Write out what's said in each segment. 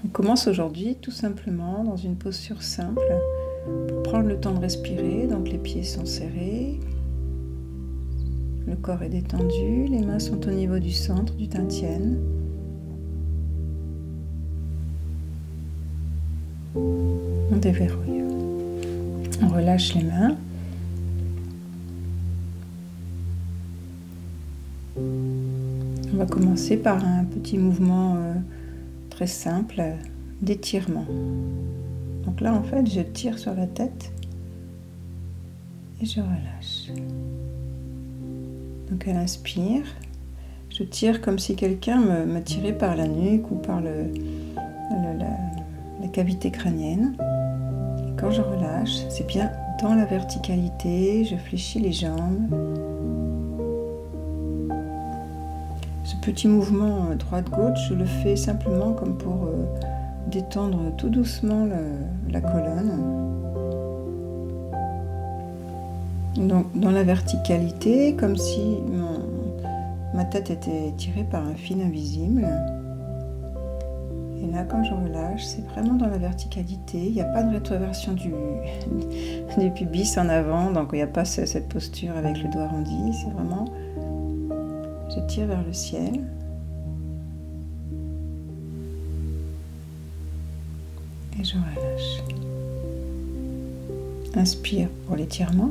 On commence aujourd'hui tout simplement dans une posture simple pour prendre le temps de respirer. Donc les pieds sont serrés, le corps est détendu, les mains sont au niveau du centre du dantian. On déverrouille. On relâche les mains. On va commencer par un petit mouvement très simple d'étirement. Donc là, en fait, je tire sur la tête et je relâche. Donc à l'inspire, je tire comme si quelqu'un me tirait par la nuque ou par la cavité crânienne. Et quand je relâche, c'est bien dans la verticalité, je fléchis les jambes. Ce petit mouvement droite-gauche, je le fais simplement comme pour détendre tout doucement la colonne. Donc dans la verticalité, comme si ma tête était tirée par un fil invisible. Et là, quand je relâche, c'est vraiment dans la verticalité. Il n'y a pas de rétroversion du pubis en avant, donc il n'y a pas cette posture avec le doigt arrondi. C'est vraiment, je tire vers le ciel. Et je relâche. Inspire pour l'étirement.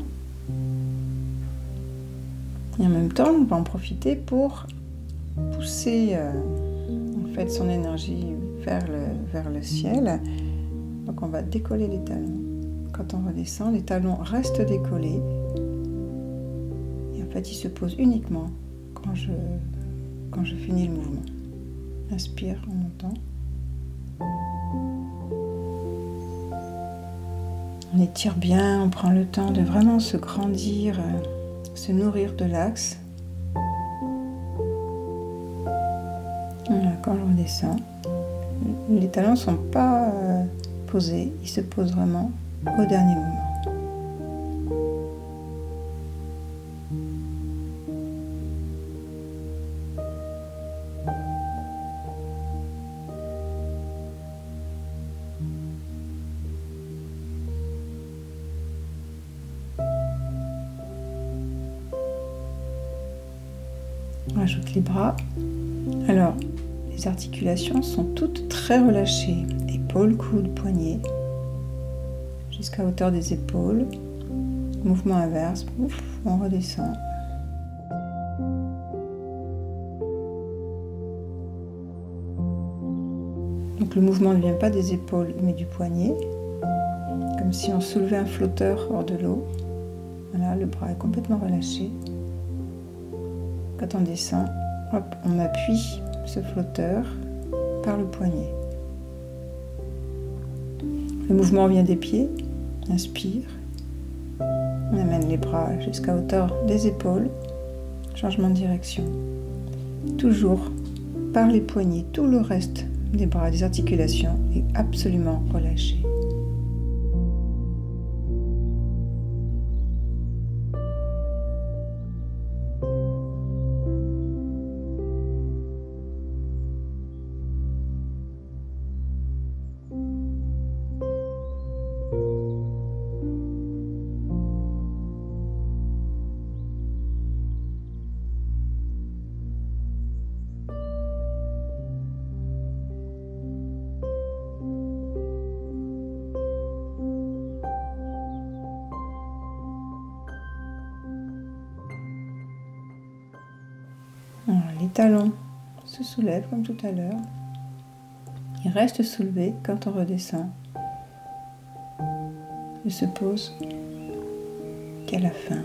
Et en même temps, on va en profiter pour pousser en fait son énergie vers le ciel. Donc on va décoller les talons. Quand on redescend, les talons restent décollés. Et en fait, ils se posent uniquement quand je finis le mouvement. Inspire en montant. On étire bien, on prend le temps de vraiment se grandir, se nourrir de l'axe. Voilà, quand je redescends, les talons ne sont pas posés, ils se posent vraiment au dernier moment. On rajoute les bras. Alors, les articulations sont toutes très relâchées. Épaules, coudes, poignets, jusqu'à hauteur des épaules. Mouvement inverse, ouf, on redescend. Donc le mouvement ne vient pas des épaules, mais du poignet. Comme si on soulevait un flotteur hors de l'eau. Voilà, le bras est complètement relâché. Quand on descend, hop, on appuie ce flotteur par le poignet. Le mouvement vient des pieds. Inspire. On amène les bras jusqu'à hauteur des épaules. Changement de direction. Toujours par les poignets, tout le reste des bras, des articulations est absolument relâché. Alors, les talons se soulèvent comme tout à l'heure. Ils restent soulevés quand on redescend. Ne se pose qu'à la fin.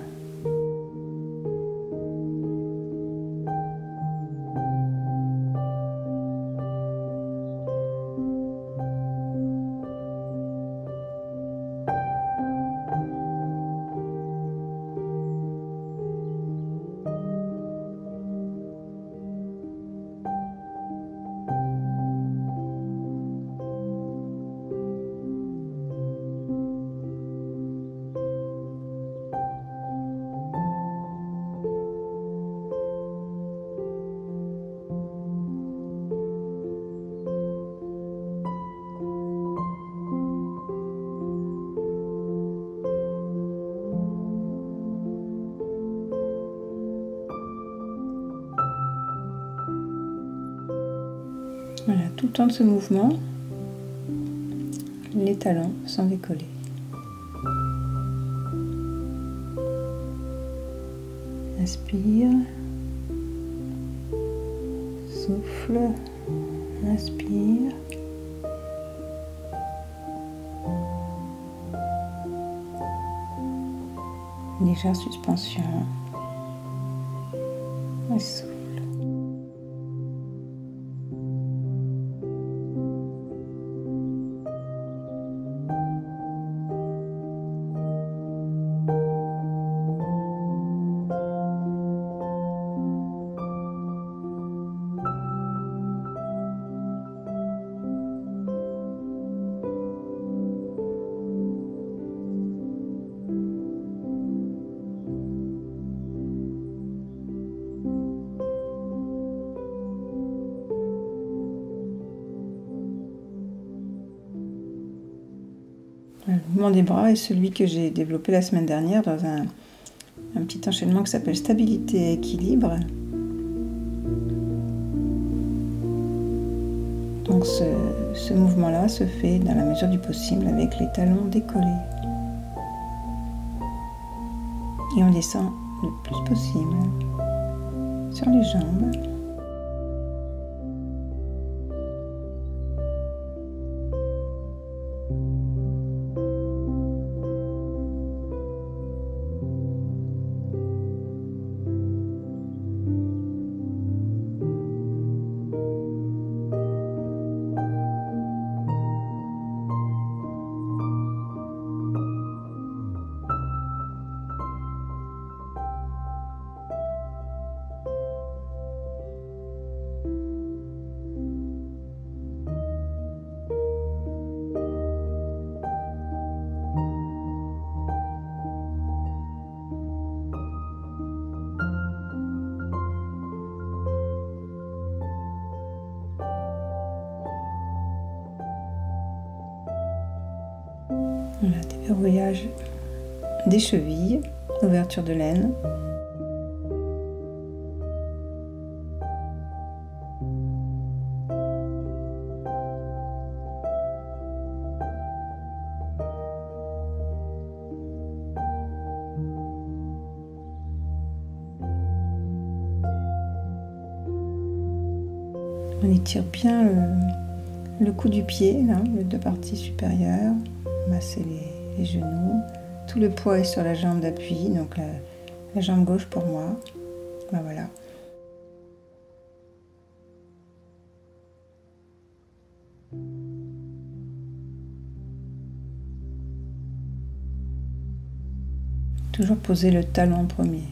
tout le temps de ce mouvement, les talons sont décollés. Inspire, souffle, inspire. Légère suspension. Et souffle. Le mouvement des bras est celui que j'ai développé la semaine dernière dans un petit enchaînement qui s'appelle stabilité et équilibre. Donc ce mouvement-là se fait dans la mesure du possible avec les talons décollés. Et on descend le plus possible sur les jambes. Voilà, déverrouillage des chevilles, ouverture de l'aine. On étire bien le cou du pied, là, les deux parties supérieures. Masser les genoux. Tout le poids est sur la jambe d'appui, donc la jambe gauche pour moi. Ben voilà. Toujours poser le talon en premier.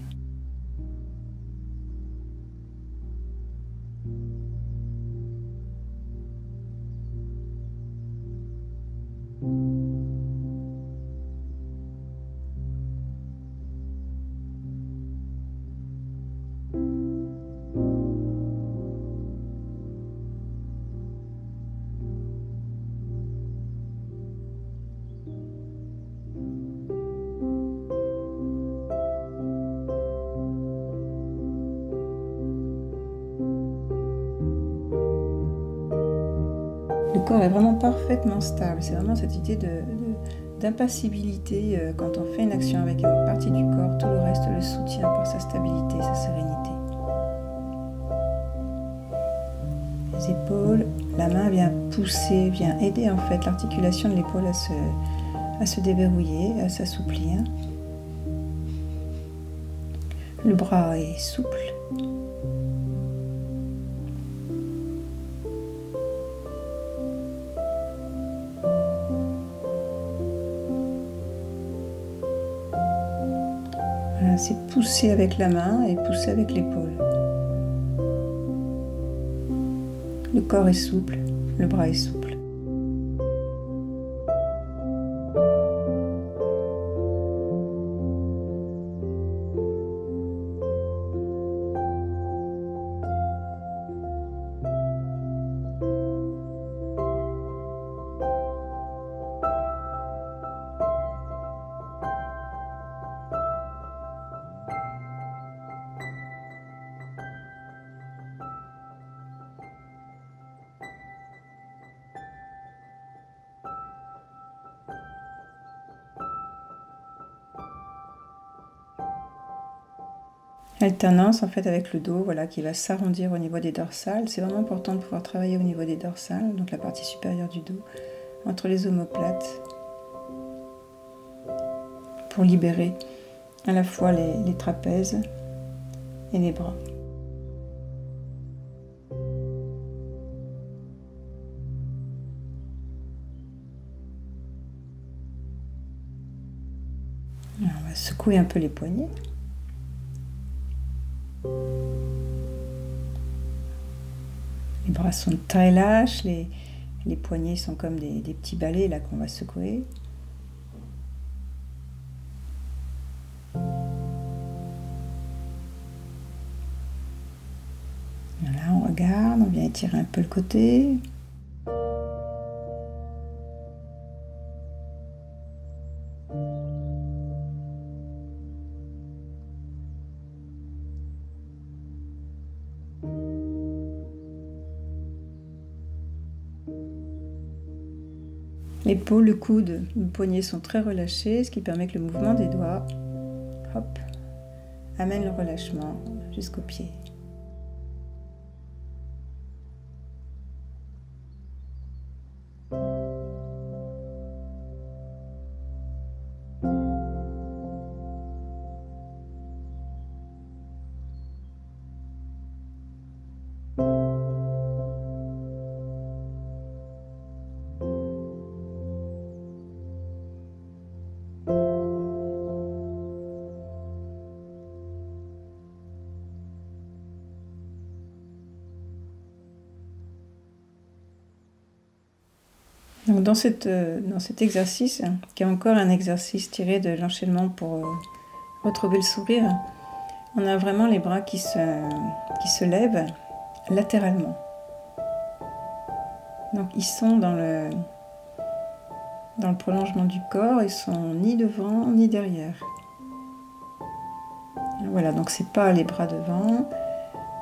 Le corps est vraiment parfaitement stable. C'est vraiment cette idée d'impassibilité. Quand on fait une action avec une partie du corps, tout le reste le soutient par sa stabilité, sa sérénité. Les épaules, la main vient pousser, vient aider en fait l'articulation de l'épaule à se déverrouiller, à s'assouplir. Le bras est souple. Voilà, c'est pousser avec la main et pousser avec l'épaule. Le corps est souple, le bras est souple. Alternance en fait avec le dos, voilà, qui va s'arrondir au niveau des dorsales. C'est vraiment important de pouvoir travailler au niveau des dorsales, donc la partie supérieure du dos, entre les omoplates, pour libérer à la fois les trapèzes et les bras. Alors, on va secouer un peu les poignets. Les bras sont très lâches, les poignets sont comme des petits balais là qu'on va secouer. Voilà, on regarde, on vient étirer un peu le côté. L'épaule, le coude, le poignet sont très relâchés, ce qui permet que le mouvement des doigts, hop, amène le relâchement jusqu'au pied. Donc dans cet exercice, qui est encore un exercice tiré de l'enchaînement pour retrouver le sourire, on a vraiment les bras qui se lèvent latéralement. Donc ils sont dans le prolongement du corps, ils sont ni devant ni derrière. Voilà, donc c'est pas les bras devant,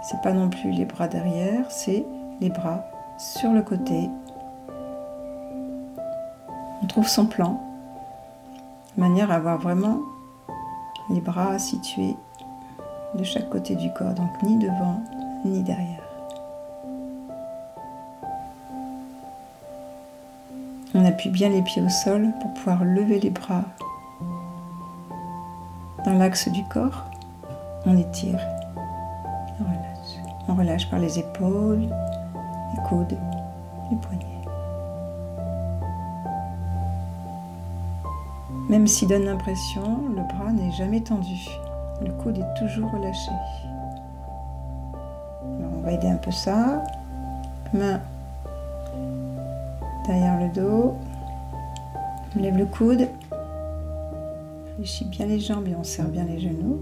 c'est pas non plus les bras derrière, c'est les bras sur le côté. On trouve son plan, de manière à avoir vraiment les bras situés de chaque côté du corps, donc ni devant ni derrière. On appuie bien les pieds au sol pour pouvoir lever les bras dans l'axe du corps. On étire, on relâche. On relâche par les épaules, les coudes, les poignets. Même s'il donne l'impression, le bras n'est jamais tendu. Le coude est toujours relâché. Alors on va aider un peu ça. Main derrière le dos. On lève le coude. On fléchit bien les jambes et on serre bien les genoux.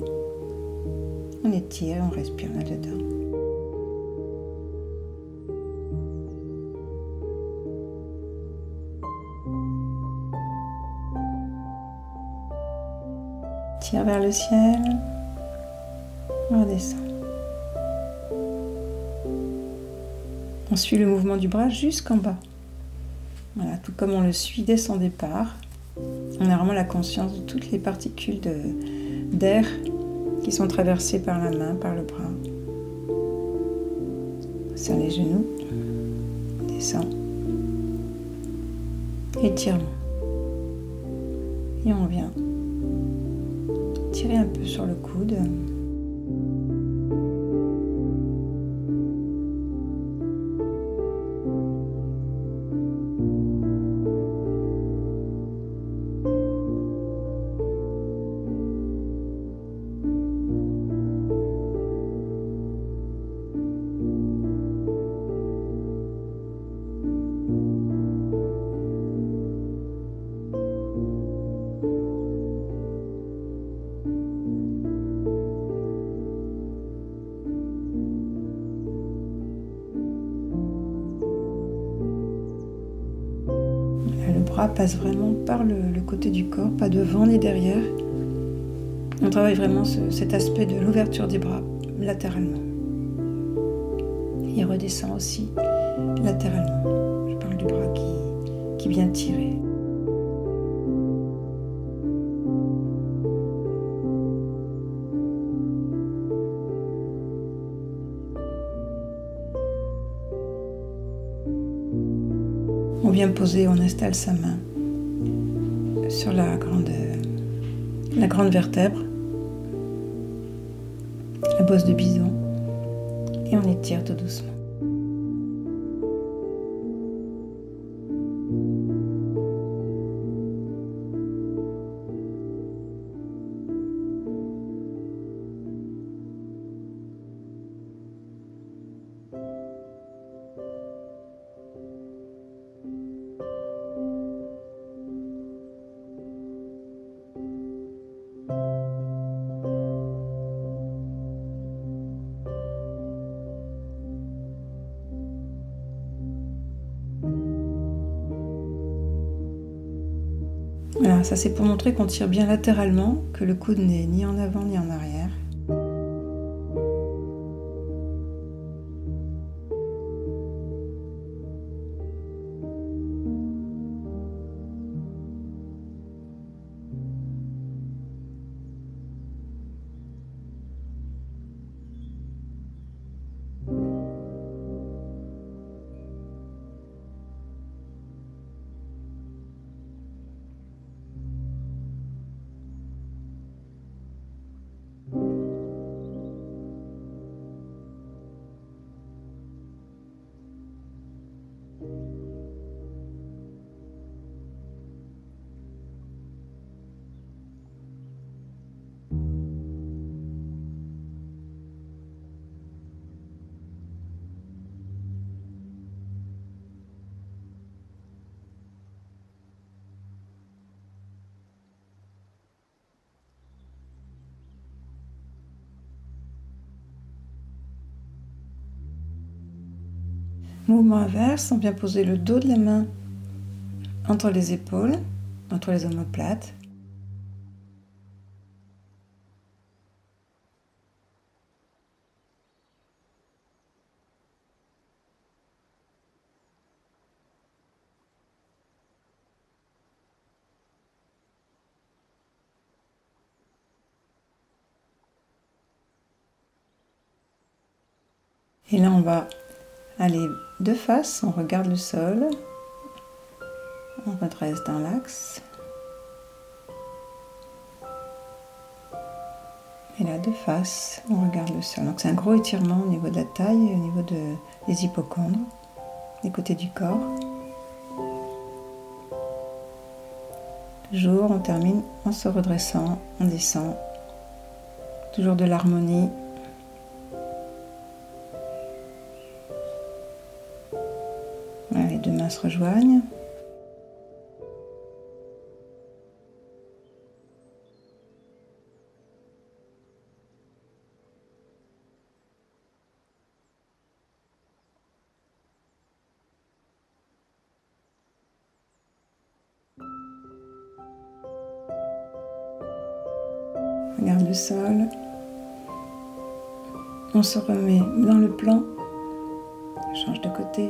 On étire, on respire là-dedans. Tire vers le ciel, on redescend. On suit le mouvement du bras jusqu'en bas. Voilà, tout comme on le suit dès son départ. On a vraiment la conscience de toutes les particules d'air qui sont traversées par la main, par le bras. On serre les genoux, on descend. Étirement. Et on vient tirer un peu sur le coude. Passe vraiment par le côté du corps, pas devant ni derrière. On travaille vraiment cet aspect de l'ouverture des bras latéralement. Il redescend aussi latéralement. Je parle du bras qui vient tirer. poser, on installe sa main sur la grande vertèbre, la bosse de bison, et on étire tout doucement. Voilà, ça c'est pour montrer qu'on tire bien latéralement, que le coude n'est ni en avant ni en arrière. Mouvement inverse, on vient poser le dos de la main entre les épaules, entre les omoplates. Et là, on va aller de face, on regarde le sol, on redresse dans l'axe. Et là, de face, on regarde le sol. Donc c'est un gros étirement au niveau de la taille et au niveau des hypochondres, des côtés du corps. Toujours, on termine en se redressant, on descend. Toujours de l'harmonie. Voilà, les deux mains se rejoignent. Regarde le sol. On se remet dans le plan. On change de côté.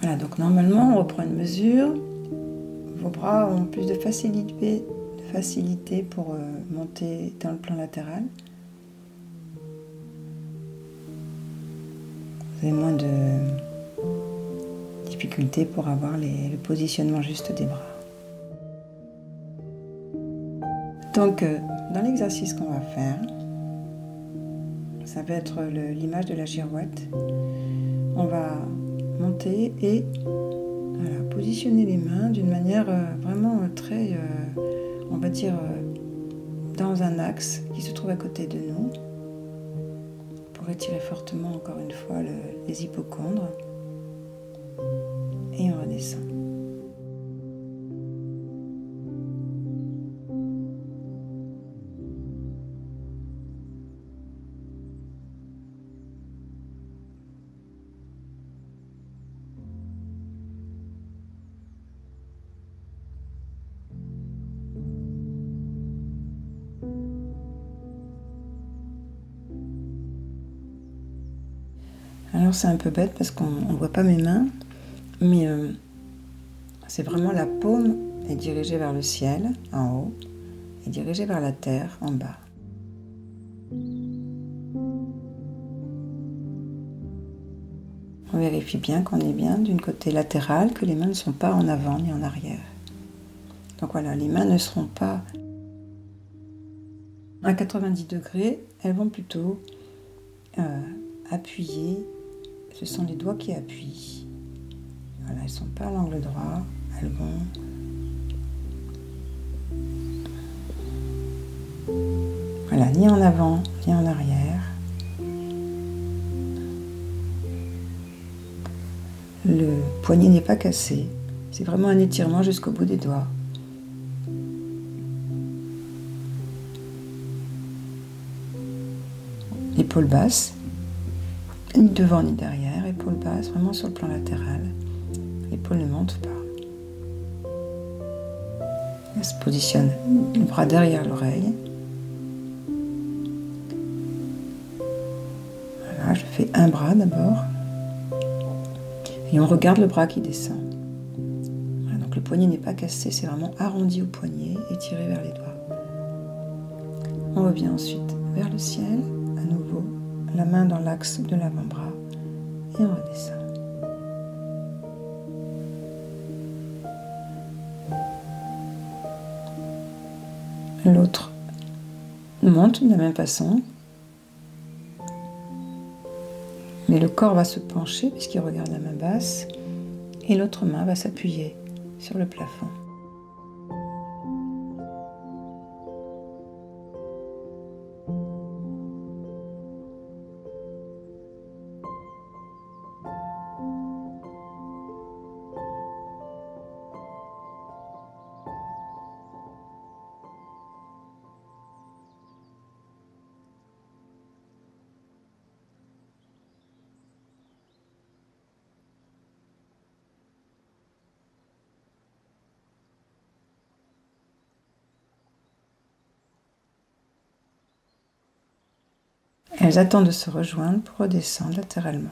Voilà, donc normalement on reprend une mesure. Vos bras ont plus de facilité pour monter dans le plan latéral. Vous avez moins de difficultés pour avoir le positionnement juste des bras. Donc dans l'exercice qu'on va faire, ça va être l'image de la girouette. On va monter et voilà, positionner les mains d'une manière vraiment très, on va dire, dans un axe qui se trouve à côté de nous, pour étirer fortement encore une fois les hypochondres, et on redescend. Alors c'est un peu bête parce qu'on ne voit pas mes mains, mais c'est vraiment la paume est dirigée vers le ciel en haut et dirigée vers la terre en bas. On vérifie bien qu'on est bien d'une côté latéral, que les mains ne sont pas en avant ni en arrière. Donc voilà, les mains ne seront pas à 90 degrés, elles vont plutôt appuyer. Ce sont les doigts qui appuient. Voilà, elles ne sont pas à l'angle droit, elles vont... Voilà, ni en avant, ni en arrière. Le poignet n'est pas cassé, c'est vraiment un étirement jusqu'au bout des doigts. Épaule basse, ni devant ni derrière, épaule basse, vraiment sur le plan latéral. L'épaule ne monte pas. Elle se positionne le bras derrière l'oreille. Voilà, je fais un bras d'abord. Et on regarde le bras qui descend. Voilà, donc le poignet n'est pas cassé, c'est vraiment arrondi au poignet et tiré vers les doigts. On revient ensuite vers le ciel, à nouveau, la main dans l'axe de l'avant-bras et on redescend. L'autre monte de la même façon, mais le corps va se pencher puisqu'il regarde la main basse et l'autre main va s'appuyer sur le plafond. Elles attendent de se rejoindre pour redescendre latéralement.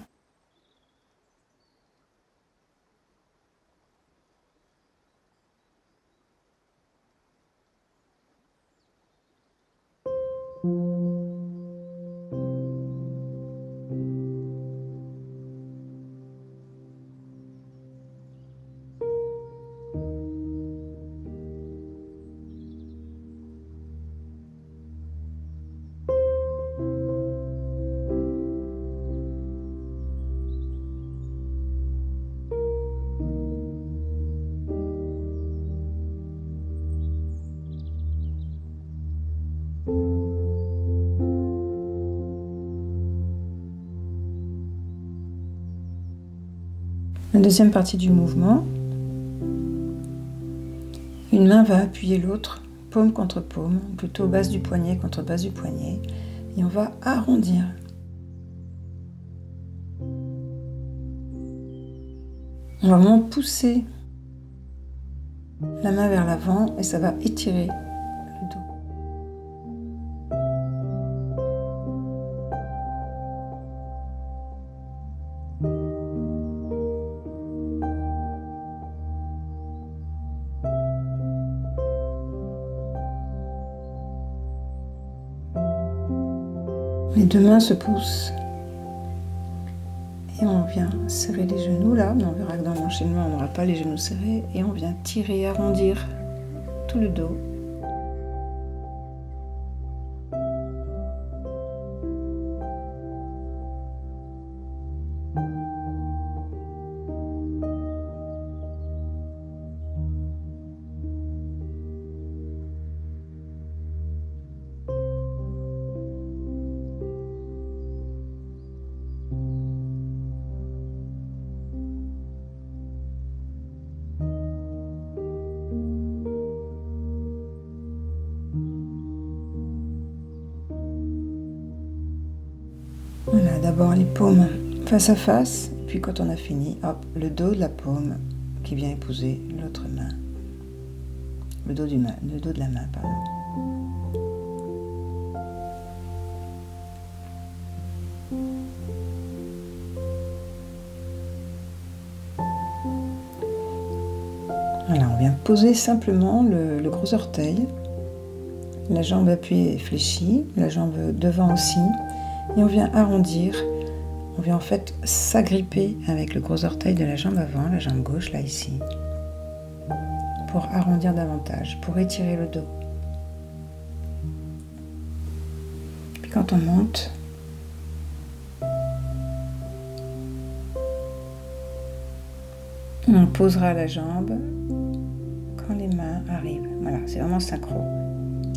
La deuxième partie du mouvement, une main va appuyer l'autre, paume contre paume, plutôt base du poignet contre base du poignet, et on va arrondir. On va vraiment pousser la main vers l'avant et ça va étirer le dos. Les deux mains se poussent. Et on vient serrer les genoux là, mais on verra que dans l'enchaînement on n'aura pas les genoux serrés. Et on vient tirer et arrondir tout le dos. Voilà, d'abord les paumes face à face, et puis quand on a fini, hop, le dos de la paume qui vient épouser l'autre main. Le dos de la main, pardon. Voilà, on vient poser simplement le gros orteil, la jambe appuyée et fléchie, la jambe devant aussi. Et on vient arrondir, on vient en fait s'agripper avec le gros orteil de la jambe avant, la jambe gauche, là ici, pour arrondir davantage, pour étirer le dos. Puis quand on monte, on posera la jambe quand les mains arrivent. Voilà, c'est vraiment synchro.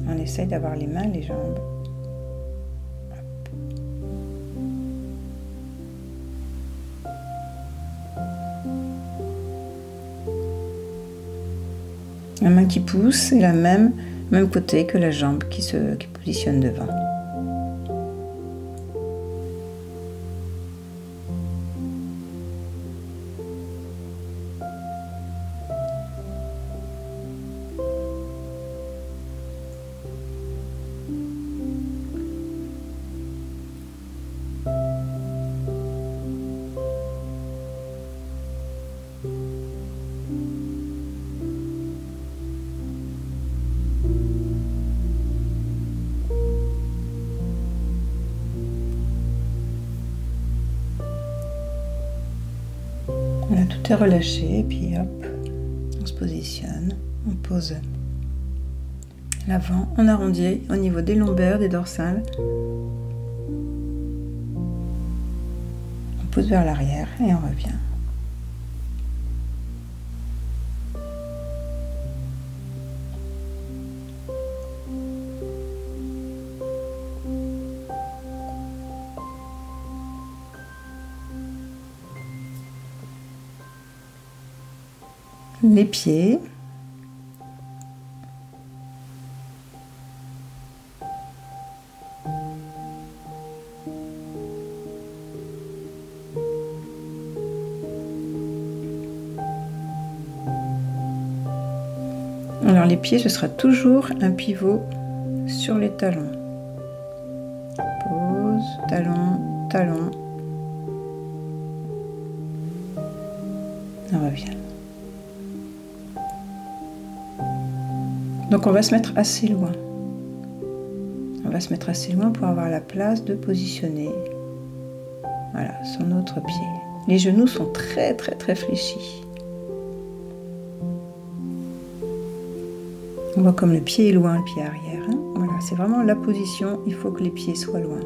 On essaye d'avoir les mains, les jambes. La main qui pousse et la même côté que la jambe qui positionne devant. Voilà, tout est relâché, et puis hop, on se positionne, on pose l'avant, on arrondit au niveau des lombaires, des dorsales. On pousse vers l'arrière et on revient. Les pieds. Alors les pieds, ce sera toujours un pivot sur les talons. Pose, talon, talon. On revient. Donc on va se mettre assez loin. On va se mettre assez loin pour avoir la place de positionner, voilà, son autre pied. Les genoux sont très fléchis. On voit comme le pied est loin, le pied arrière. Hein. Voilà, c'est vraiment la position, il faut que les pieds soient loin.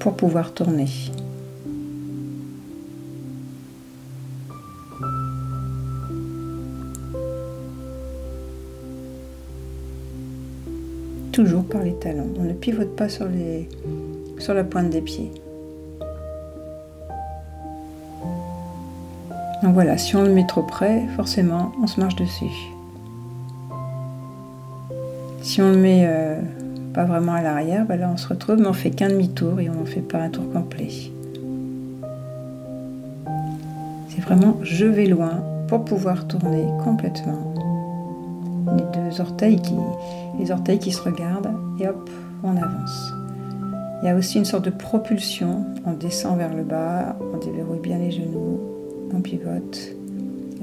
Pour pouvoir tourner. Toujours par les talons. On ne pivote pas sur la pointe des pieds. Donc voilà, si on le met trop près, forcément, on se marche dessus. Si on le met pas vraiment à l'arrière, ben là on se retrouve, mais on fait qu'un demi-tour et on n'en fait pas un tour complet. C'est vraiment je vais loin pour pouvoir tourner complètement. Les deux orteils qui se regardent et hop, on avance. Il y a aussi une sorte de propulsion, on descend vers le bas, on déverrouille bien les genoux, on pivote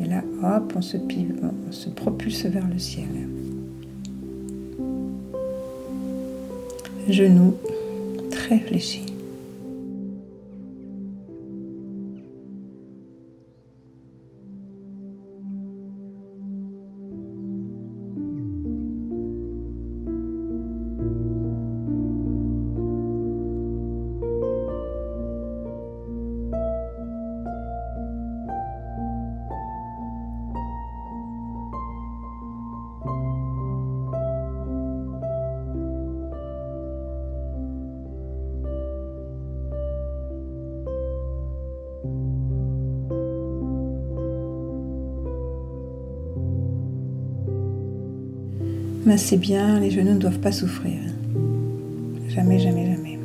Et là, hop, on se propulse vers le ciel. Genoux très fléchis. Massez bien, les genoux ne doivent pas souffrir. Jamais, jamais, jamais.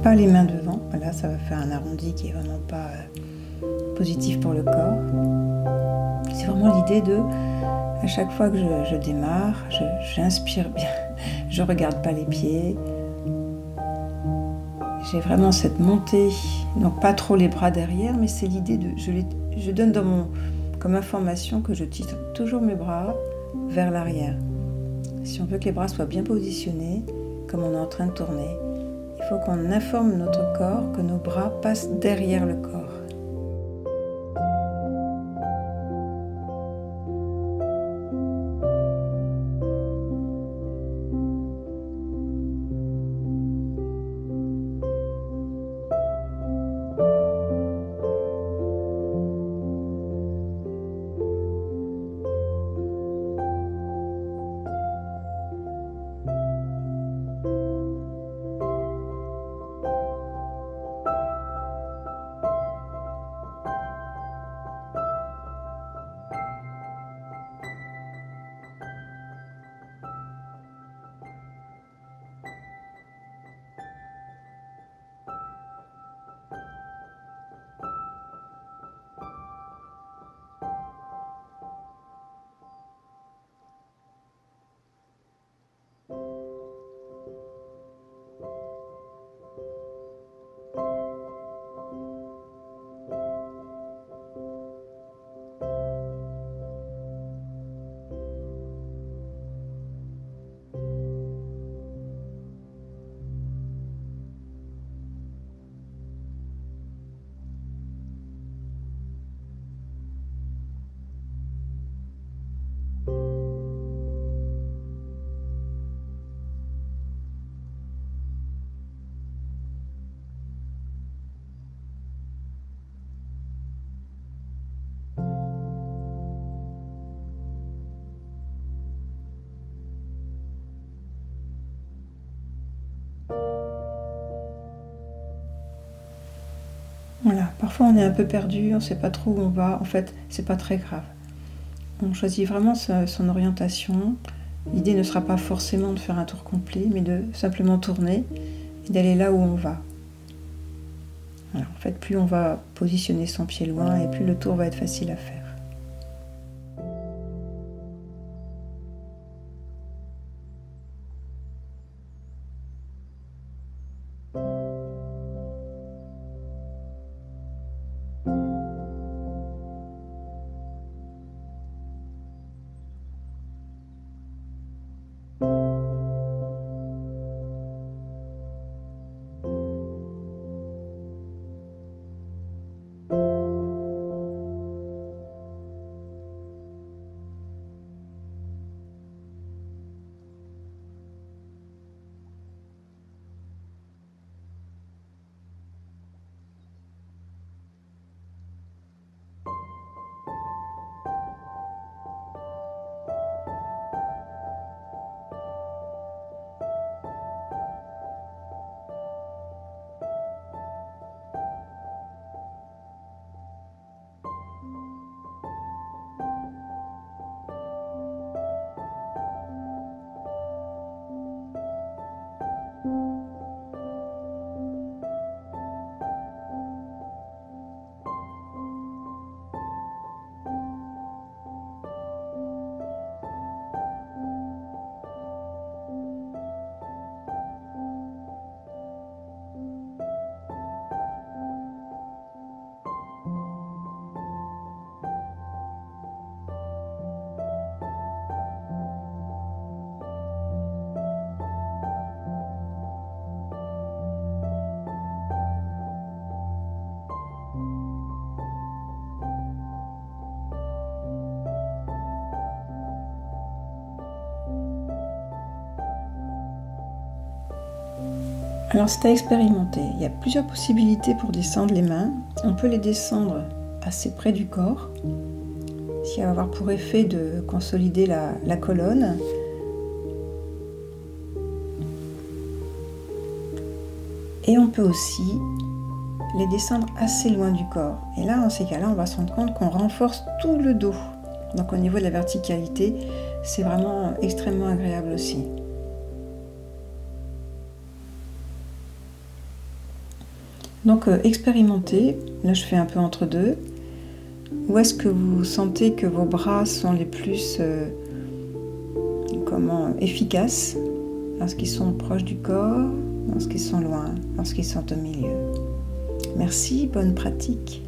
Pas les mains devant, voilà, ça va faire un arrondi qui est vraiment pas positif pour le corps. C'est vraiment l'idée de, à chaque fois que je démarre, j'inspire bien, je regarde pas les pieds. J'ai vraiment cette montée, donc pas trop les bras derrière, mais c'est l'idée de, je donne comme information que je tire toujours mes bras vers l'arrière. Si on veut que les bras soient bien positionnés, comme on est en train de tourner, il faut qu'on informe notre corps que nos bras passent derrière le corps. Voilà, parfois on est un peu perdu, on ne sait pas trop où on va. En fait, c'est pas très grave. On choisit vraiment son orientation. L'idée ne sera pas forcément de faire un tour complet, mais de simplement tourner et d'aller là où on va. Voilà, en fait, plus on va positionner son pied loin et plus le tour va être facile à faire. Alors c'est à expérimenter. Il y a plusieurs possibilités pour descendre les mains. On peut les descendre assez près du corps, ce qui va avoir pour effet de consolider la colonne. Et on peut aussi les descendre assez loin du corps. Et là, dans ces cas-là, on va se rendre compte qu'on renforce tout le dos. Donc au niveau de la verticalité, c'est vraiment extrêmement agréable aussi. Donc expérimentez, là je fais un peu entre deux. Où est-ce que vous sentez que vos bras sont les plus efficaces? Lorsqu'ils sont proches du corps, lorsqu'ils sont loin, lorsqu'ils sont au milieu. Merci, bonne pratique.